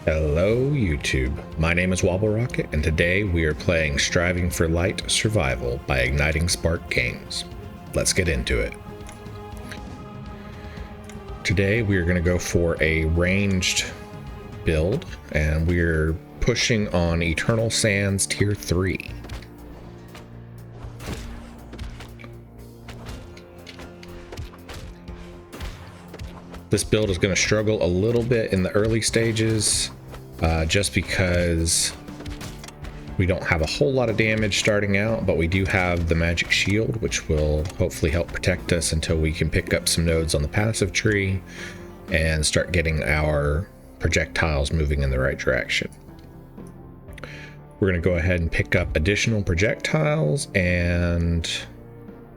Hello YouTube, my name is Wobblerocket and today we are playing Striving for Light Survival by Igniting Spark Games. Let's get into it. Today we are going to go for a ranged build and we're pushing on Eternal Sands Tier 3. This build is going to struggle a little bit in the early stages just because we don't have a whole lot of damage starting out, but we do have the magic shield, which will hopefully help protect us until we can pick up some nodes on the passive tree and start getting our projectiles moving in the right direction. We're going to go ahead and pick up additional projectiles, and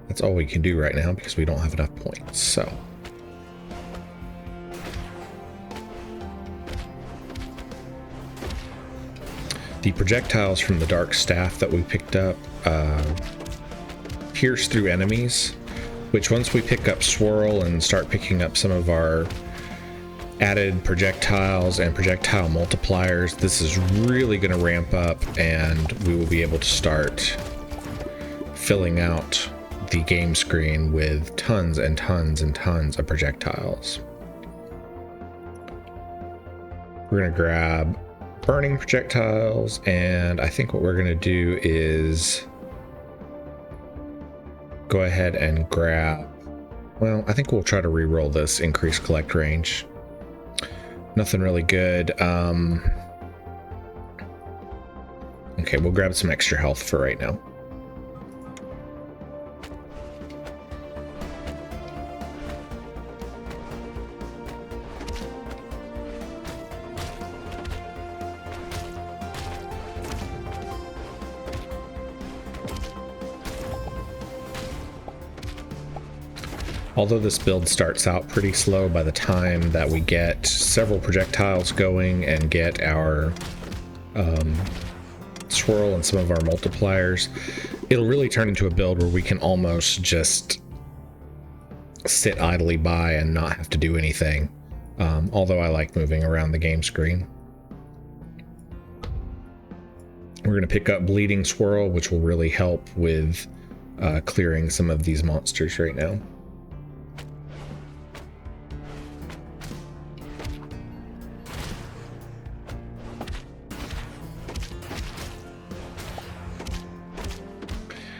that's all we can do right now because we don't have enough points. So the projectiles from the dark staff that we picked up pierce through enemies, which once we pick up swirl and start picking up some of our added projectiles and projectile multipliers, this is really going to ramp up and we will be able to start filling out the game screen with tons and tons and tons of projectiles. We're going to grab burning projectiles, and I think what we're going to do is go ahead and grab, well, I think we'll try to re-roll this increase collect range. Nothing really good. Okay, we'll grab some extra health for right now. Although this build starts out pretty slow, by the time that we get several projectiles going and get our swirl and some of our multipliers, it'll really turn into a build where we can almost just sit idly by and not have to do anything. Although I like moving around the game screen. We're going to pick up Bleeding Swirl, which will really help with clearing some of these monsters right now.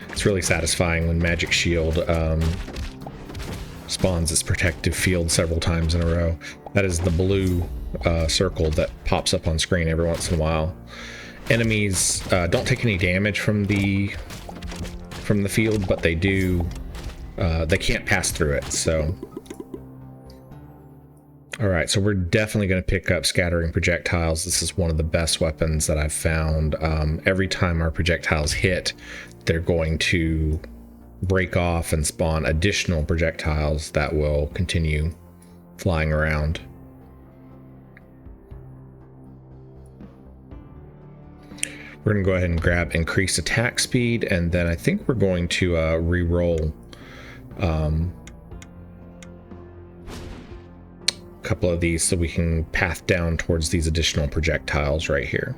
It's really satisfying when Magic Shield spawns its protective field several times in a row. That is the blue circle that pops up on screen every once in a while. Enemies don't take any damage from the field, but they do. They can't pass through it. So, all right. So we're definitely going to pick up scattering projectiles. This is one of the best weapons that I've found. Every time our projectiles hit, they're going to break off and spawn additional projectiles that will continue flying around. We're going to go ahead and grab increased attack speed, and then I think we're going to re-roll a couple of these so we can path down towards these additional projectiles right here.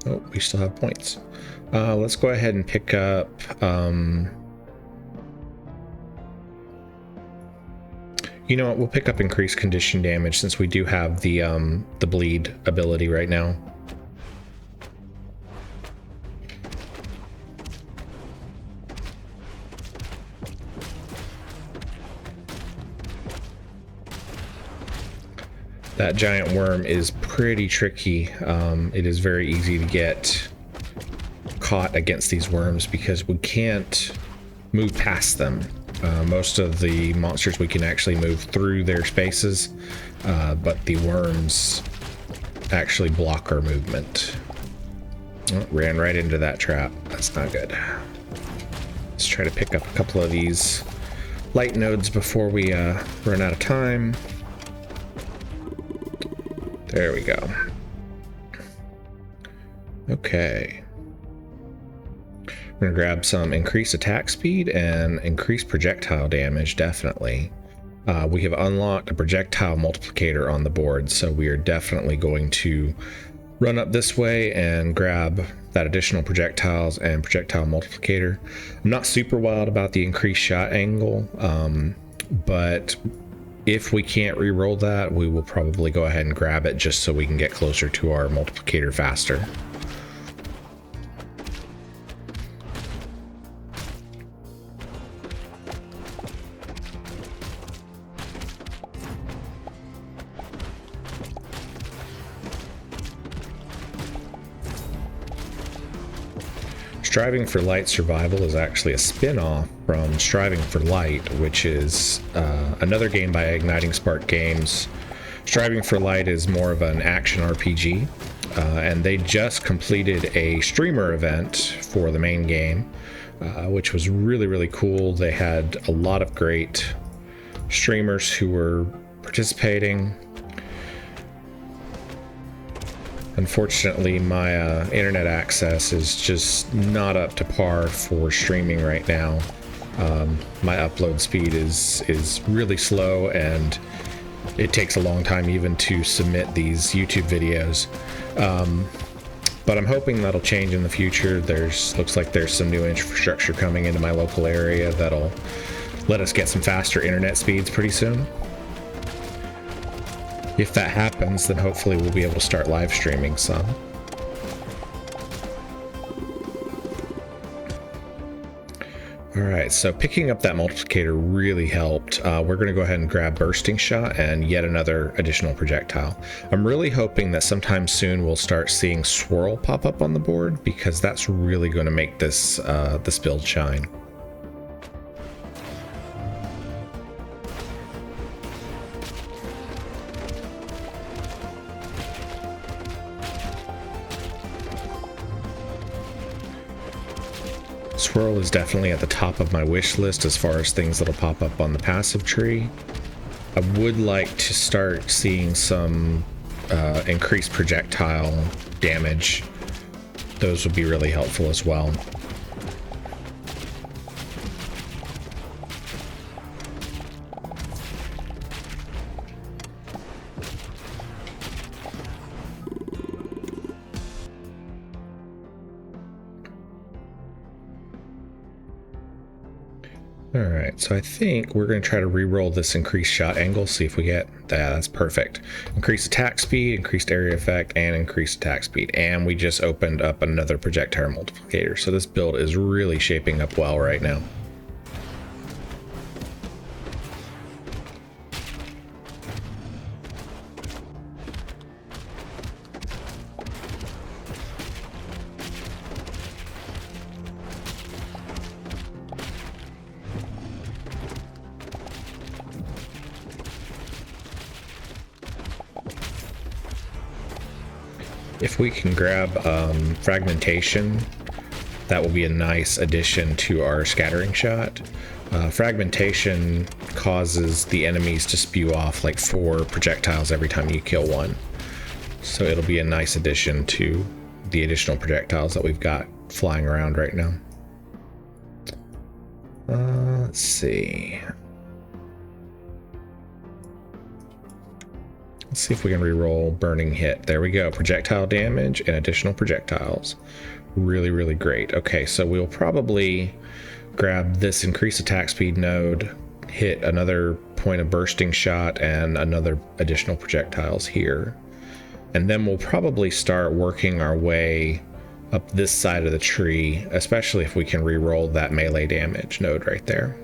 Oh, we still have points. Let's go ahead and pick up you know what, we'll pick up increased condition damage since we do have the bleed ability right now. That giant worm is pretty tricky. It is very easy to get caught against these worms because we can't move past them. Most of the monsters we can actually move through their spaces, but the worms actually block our movement. Oh, ran right into that trap. That's not good. Let's try to pick up a couple of these light nodes before we run out of time. There we go. Okay. We're going to grab some increased attack speed and increased projectile damage, definitely. we have unlocked a projectile multiplicator on the board, so we are definitely going to run up this way and grab that additional projectiles and projectile multiplicator. I'm not super wild about the increased shot angle, but if we can't re-roll that, we will probably go ahead and grab it just so we can get closer to our multiplicator faster. Striving for Light Survival is actually a spin-off from Striving for Light, which is another game by Igniting Spark Games. Striving for Light is more of an action RPG, and they just completed a streamer event for the main game, which was really, really cool. They had a lot of great streamers who were participating. Unfortunately, my internet access is just not up to par for streaming right now. My upload speed is really slow, and it takes a long time even to submit these YouTube videos. But I'm hoping that'll change in the future. Looks like there's some new infrastructure coming into my local area that'll let us get some faster internet speeds pretty soon. If that happens, then hopefully we'll be able to start live streaming some. Alright, so picking up that multiplicator really helped. We're going to go ahead and grab Bursting Shot and yet another additional projectile. I'm really hoping that sometime soon we'll start seeing Swirl pop up on the board, because that's really going to make this build shine. Swirl is definitely at the top of my wish list as far as things that'll pop up on the passive tree. I would like to start seeing some increased projectile damage. Those would be really helpful as well. Alright, so I think we're going to try to re-roll this increased shot angle, see if we get that. That's perfect. Increased attack speed, increased area effect, and increased attack speed. And we just opened up another projectile multiplicator. So this build is really shaping up well right now. If we can grab fragmentation, that will be a nice addition to our scattering shot. Fragmentation causes the enemies to spew off like 4 projectiles every time you kill one. So it'll be a nice addition to the additional projectiles that we've got flying around right now. Let's see. Let's see if we can re-roll Burning Hit. There we go. Projectile damage and additional projectiles. Really, really great. Okay, so we'll probably grab this increased attack speed node, hit another point of bursting shot and another additional projectiles here. And then we'll probably start working our way up this side of the tree, especially if we can re-roll that melee damage node right there.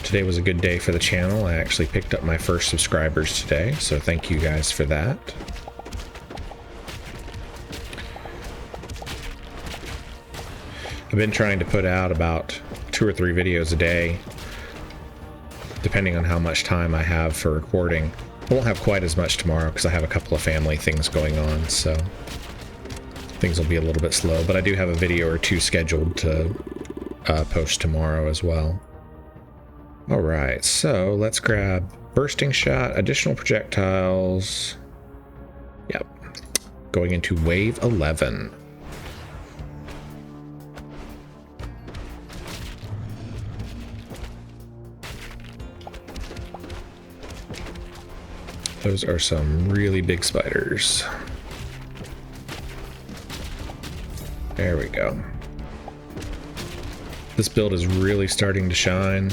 Today was a good day for the channel. I actually picked up my first subscribers today, so thank you guys for that. I've been trying to put out about 2 or 3 videos a day, depending on how much time I have for recording. I won't have quite as much tomorrow because I have a couple of family things going on, so things will be a little bit slow, but I do have a video or two scheduled to post tomorrow as well. All right, so let's grab bursting shot, additional projectiles. Yep, going into wave 11. Those are some really big spiders. There we go. This build is really starting to shine.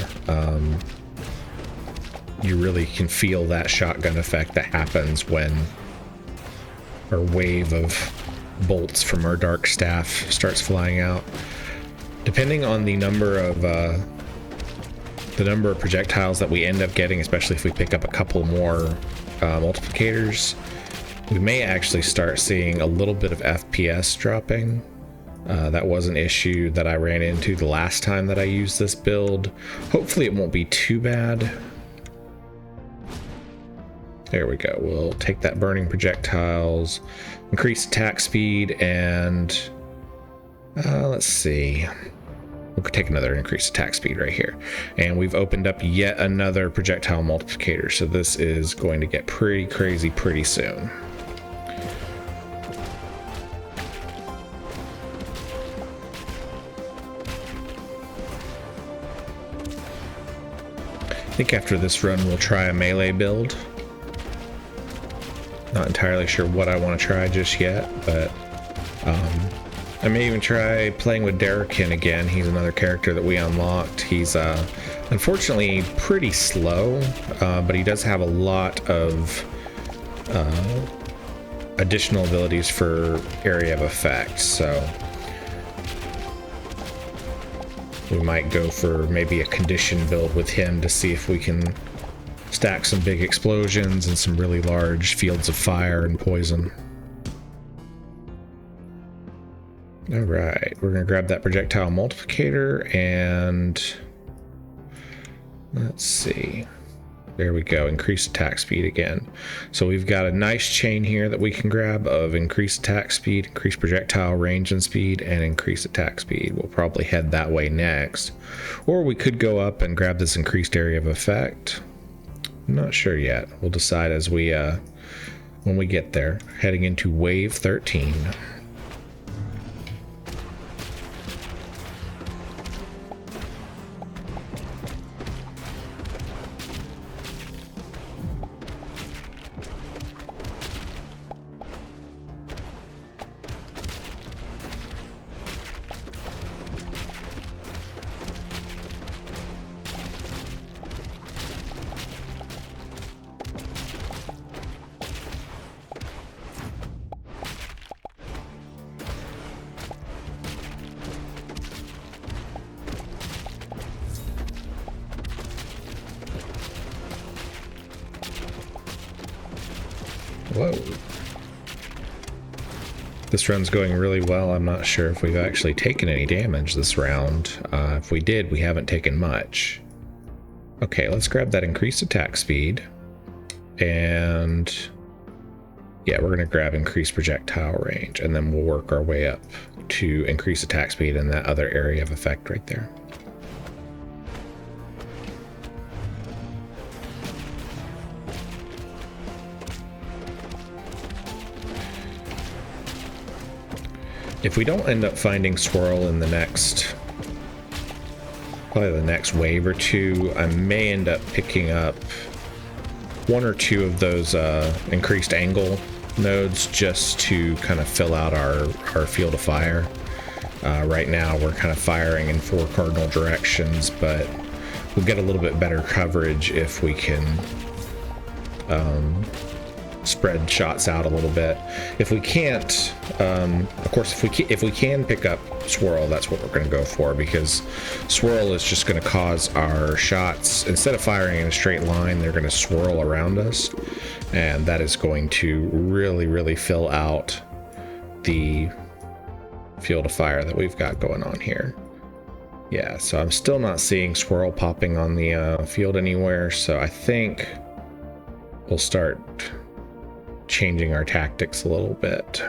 You really can feel that shotgun effect that happens when our wave of bolts from our dark staff starts flying out. Depending on the number of projectiles that we end up getting, especially if we pick up a couple more multiplicators, we may actually start seeing a little bit of FPS dropping. That was an issue that I ran into the last time that I used this build. Hopefully it won't be too bad. There we go. We'll take that burning projectiles, increase attack speed, and let's see. We'll take another increased attack speed right here. And we've opened up yet another projectile multiplicator, so this is going to get pretty crazy pretty soon. I think after this run we'll try a melee build. Not entirely sure what I want to try just yet, but I may even try playing with Darrikin again. He's another character that we unlocked. He's unfortunately pretty slow, but he does have a lot of additional abilities for area of effect, so we might go for maybe a condition build with him to see if we can stack some big explosions and some really large fields of fire and poison. All right, we're gonna grab that projectile multiplicator and let's see. There we go, increased attack speed again. So we've got a nice chain here that we can grab of increased attack speed, increased projectile range and speed, and increased attack speed. We'll probably head that way next. Or we could go up and grab this increased area of effect. I'm not sure yet. We'll decide as we when we get there. Heading into wave 13. Whoa. This run's going really well. I'm not sure if we've actually taken any damage this round. If we did, we haven't taken much. Okay, let's grab that increased attack speed. And yeah, we're gonna grab increased projectile range, and then we'll work our way up to increase attack speed in that other area of effect right there. If we don't end up finding Swirl in the next, probably the next wave or two, I may end up picking up one or two of those increased angle nodes just to kind of fill out our field of fire. Right now we're kind of firing in 4 cardinal directions, but we'll get a little bit better coverage if we can spread shots out a little bit. If we can't, of course, if we can pick up Swirl, that's what we're going to go for, because Swirl is just going to cause our shots, instead of firing in a straight line, they're going to swirl around us, and that is going to really fill out the field of fire that we've got going on here. Yeah, so I'm still not seeing swirl popping on the field anywhere, so I think we'll start changing our tactics a little bit.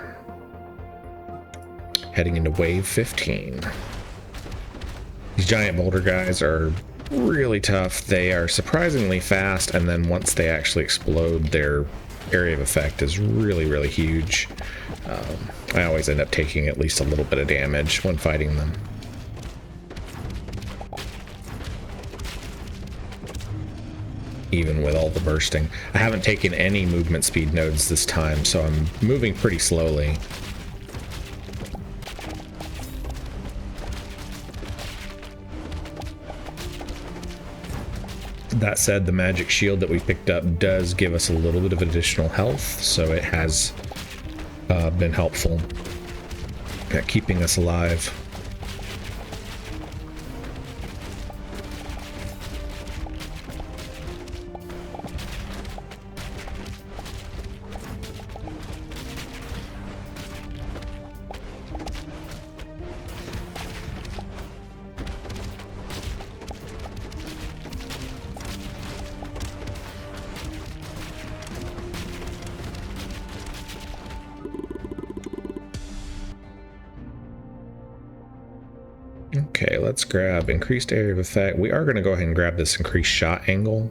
Heading into wave 15. These giant boulder guys are really tough. They are surprisingly fast, and then once they actually explode, their area of effect is really, really huge. I always end up taking at least a little bit of damage when fighting them. Even with all the bursting. I haven't taken any movement speed nodes this time, so I'm moving pretty slowly. That said, the magic shield that we picked up does give us a little bit of additional health, so it has been helpful at keeping us alive. Okay, let's grab increased area of effect. We are going to go ahead and grab this increased shot angle.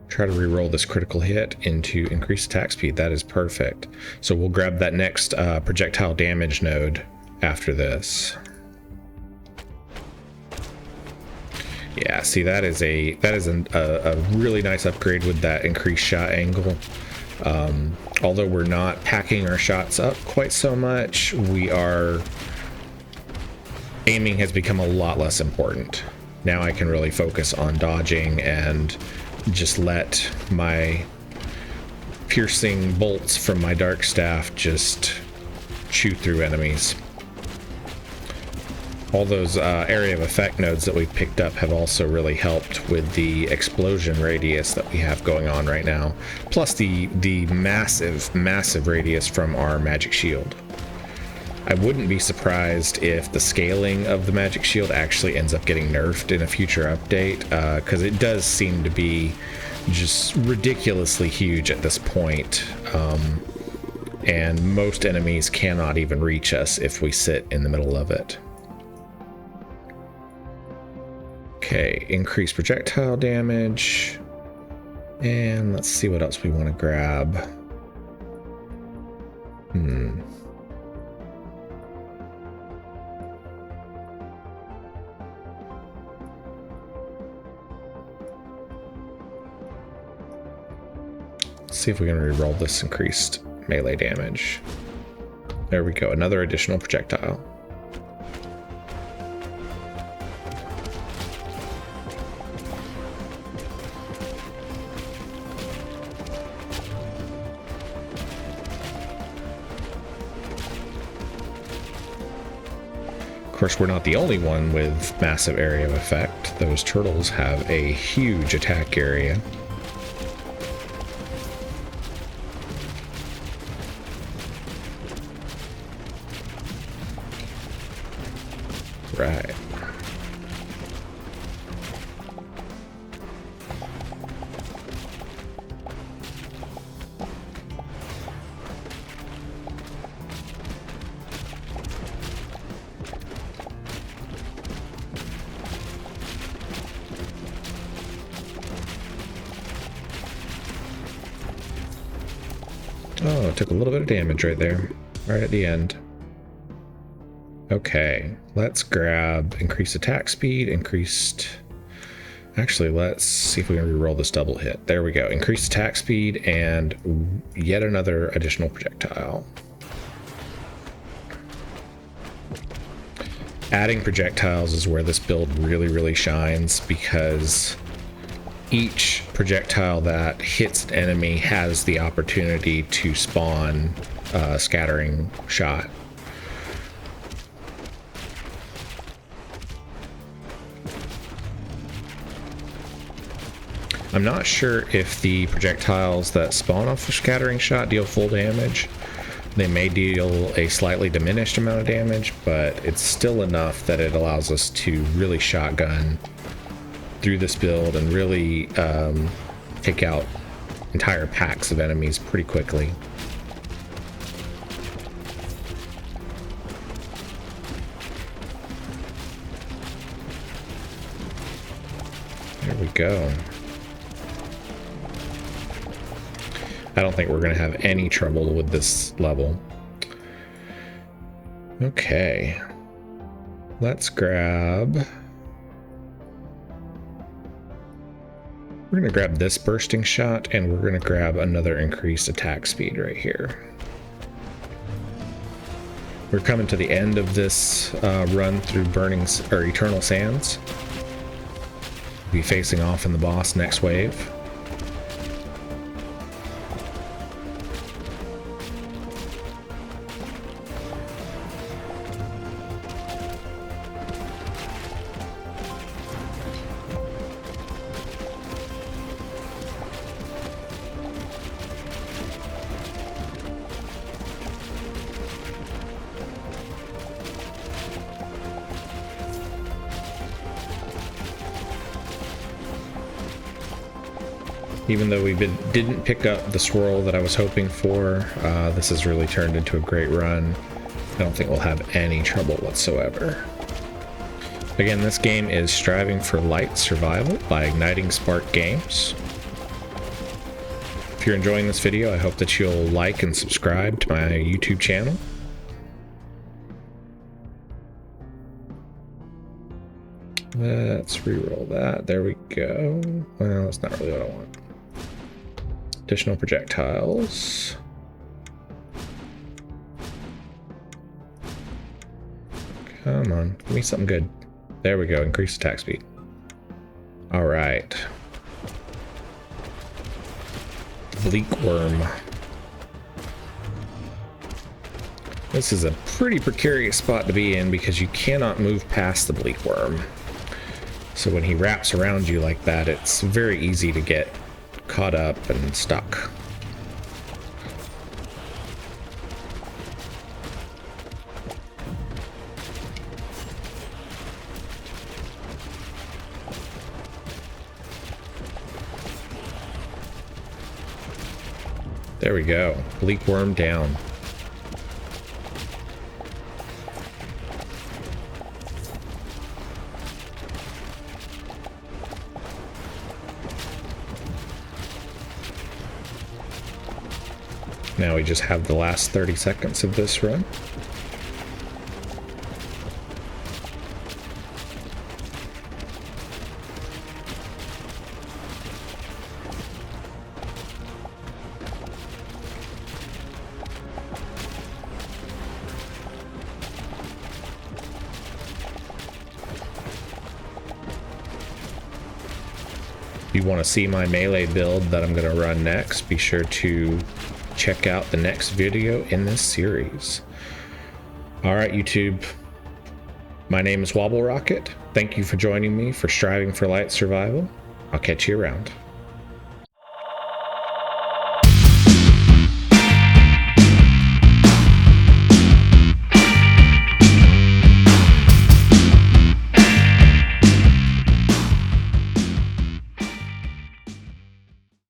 Try to reroll this critical hit into increased attack speed. That is perfect. So we'll grab that next projectile damage node after this. Yeah, see, that is a really nice upgrade with that increased shot angle. Although we're not packing our shots up quite so much, aiming has become a lot less important. Now I can really focus on dodging and just let my piercing bolts from my dark staff just chew through enemies. All those area of effect nodes that we picked up have also really helped with the explosion radius that we have going on right now, plus the massive radius from our magic shield. I wouldn't be surprised if the scaling of the magic shield actually ends up getting nerfed in a future update, because it does seem to be just ridiculously huge at this point, and most enemies cannot even reach us if we sit in the middle of it. Okay, increased projectile damage, and let's see what else we want to grab. See if we can reroll this increased melee damage. There we go, another additional projectile. Of course, we're not the only one with massive area of effect. Those turtles have a huge attack area. Right. Oh, it took a little bit of damage right there, right at the end. Okay, let's grab increased attack speed, actually, let's see if we can reroll this double hit. There we go, increased attack speed and yet another additional projectile. Adding projectiles is where this build really shines, because each projectile that hits an enemy has the opportunity to spawn a scattering shot. I'm not sure if the projectiles that spawn off a scattering shot deal full damage. They may deal a slightly diminished amount of damage, but it's still enough that it allows us to really shotgun through this build and really take out entire packs of enemies pretty quickly. There we go. I don't think we're going to have any trouble with this level. Okay. Let's grab... We're going to grab this bursting shot, and we're going to grab another increased attack speed right here. We're coming to the end of this run through Eternal Sands. We'll be facing off in the boss next wave. Even though we didn't pick up the swirl that I was hoping for, this has really turned into a great run. I don't think we'll have any trouble whatsoever. Again, this game is Striving for Light Survival by Igniting Spark Games. If you're enjoying this video, I hope that you'll like and subscribe to my YouTube channel. Let's reroll that. There we go. Well, that's not really what I want. Additional projectiles. Come on, give me something good. There we go, increase attack speed. All right. Bleak Worm. This is a pretty precarious spot to be in because you cannot move past the Bleak Worm. So when he wraps around you like that, it's very easy to get caught up and stuck. There we go. Bleak Worm down. Now we just have the last 30 seconds of this run. If you want to see my melee build that I'm going to run next, be sure to check out the next video in this series. All right, YouTube. My name is Wobblerocket. Thank you for joining me for Striving for Light Survival. I'll catch you around.